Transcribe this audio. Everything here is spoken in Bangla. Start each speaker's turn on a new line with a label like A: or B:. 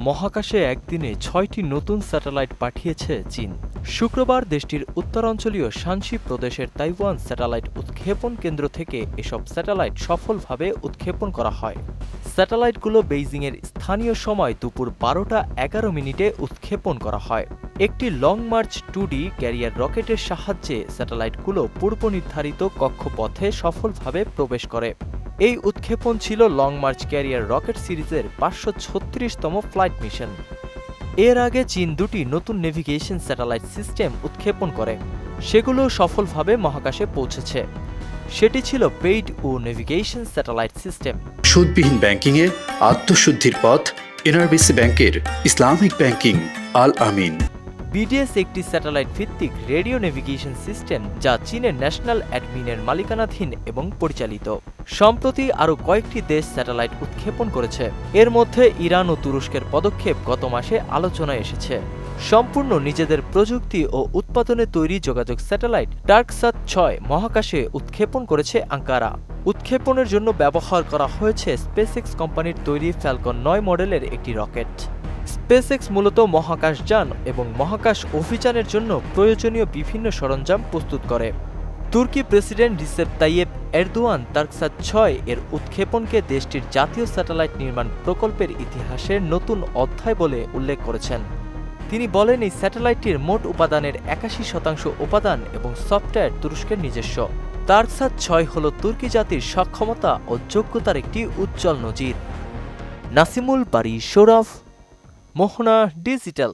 A: মহাকাশে একদিনে ৬টি নতুন স্যাটেলাইট পাঠিয়েছে চীন। শুক্রবার দেশটির উত্তরাঞ্চলীয় শানসি প্রদেশের তাইওয়ান স্যাটেলাইট উৎক্ষেপণ কেন্দ্র থেকে এসব স্যাটেলাইট সফলভাবে উৎক্ষেপণ করা হয়। স্যাটেলাইটগুলো বেইজিংয়ের স্থানীয় সময় দুপুর ১২টা ১১ উৎক্ষেপণ করা হয়। একটি লং মার্চ 2D ক্যারিয়ার রকেটের সাহায্যে স্যাটেলাইটগুলো পূর্বনির্ধারিত কক্ষপথে সফলভাবে প্রবেশ করে। এই উৎক্ষেপণ ছিল লং মার্চ ক্যারিয়ার রকেট সিরিজের ৫৩৬তম ফ্লাইট মিশন। এর আগে চীন দুটি নতুন নেভিগেশন স্যাটেলাইট সিস্টেম উৎক্ষেপণ করে, সেগুলো সফলভাবে মহাকাশে পৌঁছেছে। সেটি ছিল পেইড ও নেভিগেশন স্যাটেলাইট সিস্টেম।
B: সুদবিহীন ব্যাংকিংয়ে আত্মশুদ্ধির পথ এনআরবিসি ব্যাংকের ইসলামিক ব্যাংকিং আল আমিন।
A: বিডিএস একটি স্যাটেলাইট ভিত্তিক রেডিও নেভিগেশন সিস্টেম যা চীনের ন্যাশনাল অ্যাডমিনের মালিকানাধীন এবং পরিচালিত। সম্প্রতি আরও কয়েকটি দেশ স্যাটেলাইট উৎক্ষেপণ করেছে। এর মধ্যে ইরান ও তুরস্কের পদক্ষেপ গত মাসে আলোচনায় এসেছে। সম্পূর্ণ নিজেদের প্রযুক্তি ও উৎপাদনে তৈরি যোগাযোগ স্যাটেলাইট টার্কসাত-৬ মহাকাশে উৎক্ষেপণ করেছে আঙ্কারা। উৎক্ষেপণের জন্য ব্যবহার করা হয়েছে স্পেসএক্স কোম্পানির তৈরি ফ্যালকন ৯ মডেলের একটি রকেট। স্পেসএক্স মূলত মহাকাশযান এবং মহাকাশ অভিযানের জন্য প্রয়োজনীয় বিভিন্ন সরঞ্জাম প্রস্তুত করে। তুর্কি প্রেসিডেন্ট রিসেপ তাইয়েপ এরদোয়ান টার্কসাত-৬ এর উৎক্ষেপণকে দেশটির জাতীয় স্যাটেলাইট নির্মাণ প্রকল্পের ইতিহাসের নতুন অধ্যায় বলে উল্লেখ করেছেন। তিনি বলেন, এই স্যাটেলাইটটির মোট উপাদানের ৮১% উপাদান এবং সফটওয়্যার তুরস্কের নিজস্ব। টার্কসাত-৬ হল তুর্কি জাতির সক্ষমতা ও যোগ্যতার একটি উজ্জ্বল নজির। নাসিমুল বারী সৌরভ, মোহনা ডিজিটাল।